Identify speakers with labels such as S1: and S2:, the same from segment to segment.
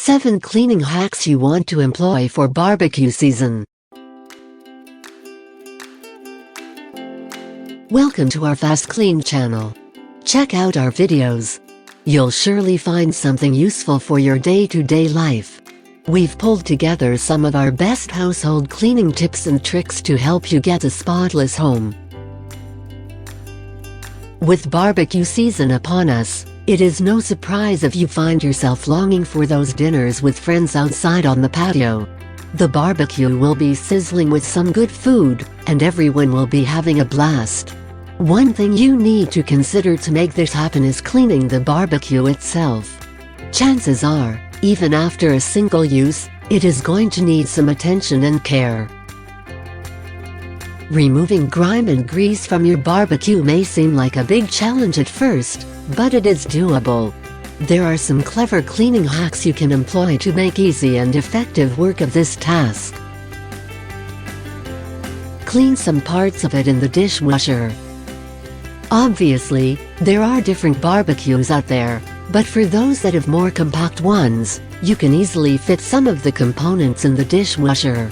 S1: 7 cleaning hacks you want to employ for barbecue season. Welcome to our FastKlean channel. Check out our videos. You'll surely find something useful for your day-to-day life. We've pulled together some of our best household cleaning tips and tricks to help you get a spotless home. With barbecue season upon us, it is no surprise if you find yourself longing for those dinners with friends outside on the patio. The barbecue will be sizzling with some good food, and everyone will be having a blast. One thing you need to consider to make this happen is cleaning the barbecue itself. Chances are, even after a single use, it is going to need some attention and care. Removing grime and grease from your barbecue may seem like a big challenge at first, but it is doable. There are some clever cleaning hacks you can employ to make easy and effective work of this task. Clean some parts of it in the dishwasher. Obviously, there are different barbecues out there, but for those that have more compact ones, you can easily fit some of the components in the dishwasher.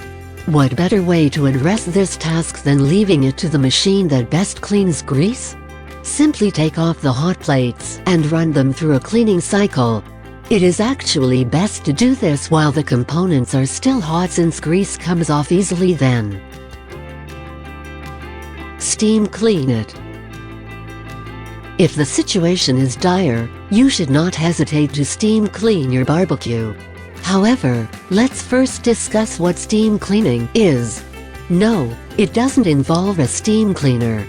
S1: What better way to address this task than leaving it to the machine that best cleans grease? Simply take off the hot plates and run them through a cleaning cycle. It is actually best to do this while the components are still hot, since grease comes off easily then. Steam clean it. If the situation is dire, you should not hesitate to steam clean your barbecue. However, let's first discuss what steam cleaning is. No, it doesn't involve a steam cleaner.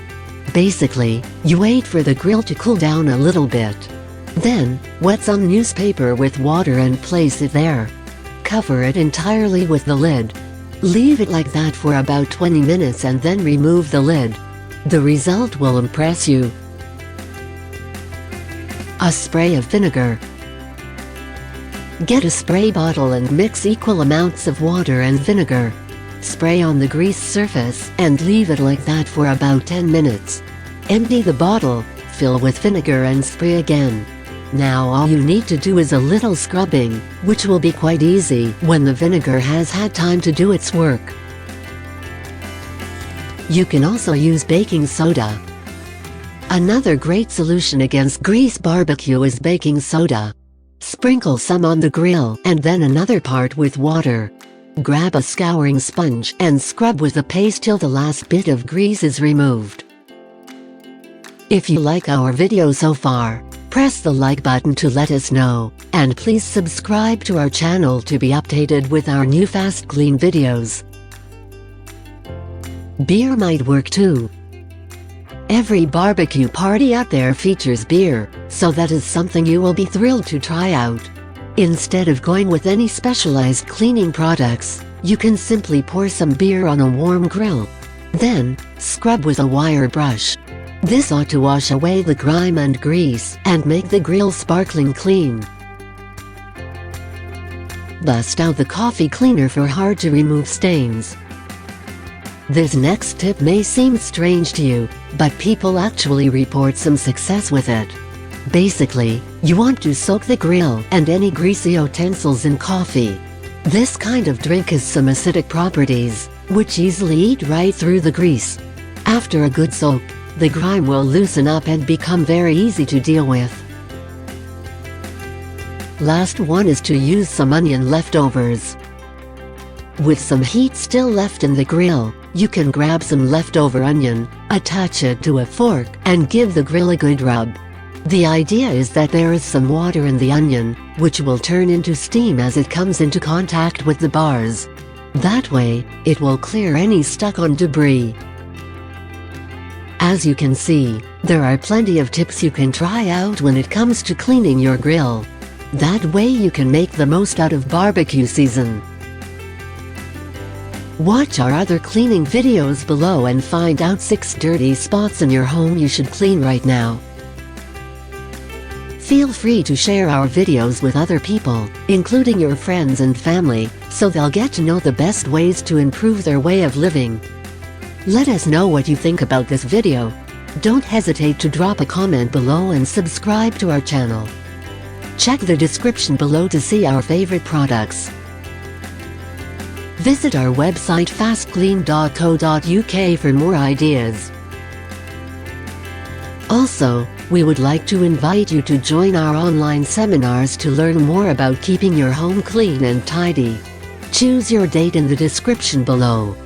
S1: Basically, you wait for the grill to cool down a little bit. Then, wet some newspaper with water and place it there. Cover it entirely with the lid. Leave it like that for about 20 minutes and then remove the lid. The result will impress you. A spray of vinegar. Get a spray bottle and mix equal amounts of water and vinegar. Spray on the grease surface and leave it like that for about 10 minutes. Empty the bottle, fill with vinegar and spray again. Now all you need to do is a little scrubbing, which will be quite easy when the vinegar has had time to do its work. You can also use baking soda. Another great solution against grease barbecue is baking soda. Sprinkle some on the grill and then another part with water. Grab a scouring sponge and scrub with the paste till the last bit of grease is removed. If you like our video so far, press the like button to let us know, and please subscribe to our channel to be updated with our new FastKlean videos. Beer might work too. Every barbecue party out there features beer, so that is something you will be thrilled to try out. Instead of going with any specialized cleaning products, you can simply pour some beer on a warm grill. Then, scrub with a wire brush. This ought to wash away the grime and grease and make the grill sparkling clean. Bust out the coffee cleaner for hard-to-remove stains. This next tip may seem strange to you, but people actually report some success with it. Basically, you want to soak the grill and any greasy utensils in coffee. This kind of drink has some acidic properties, which easily eat right through the grease. After a good soak, the grime will loosen up and become very easy to deal with. Last one is to use some onion leftovers. With some heat still left in the grill, you can grab some leftover onion, attach it to a fork, and give the grill a good rub. The idea is that there is some water in the onion, which will turn into steam as it comes into contact with the bars. That way, it will clear any stuck-on debris. As you can see, there are plenty of tips you can try out when it comes to cleaning your grill. That way you can make the most out of barbecue season. Watch our other cleaning videos below and find out 6 dirty spots in your home you should clean right now. Feel free to share our videos with other people, including your friends and family, so they'll get to know the best ways to improve their way of living. Let us know what you think about this video. Don't hesitate to drop a comment below and subscribe to our channel. Check the description below to see our favorite products. Visit our website fastklean.co.uk for more ideas. Also, we would like to invite you to join our online seminars to learn more about keeping your home clean and tidy. Choose your date in the description below.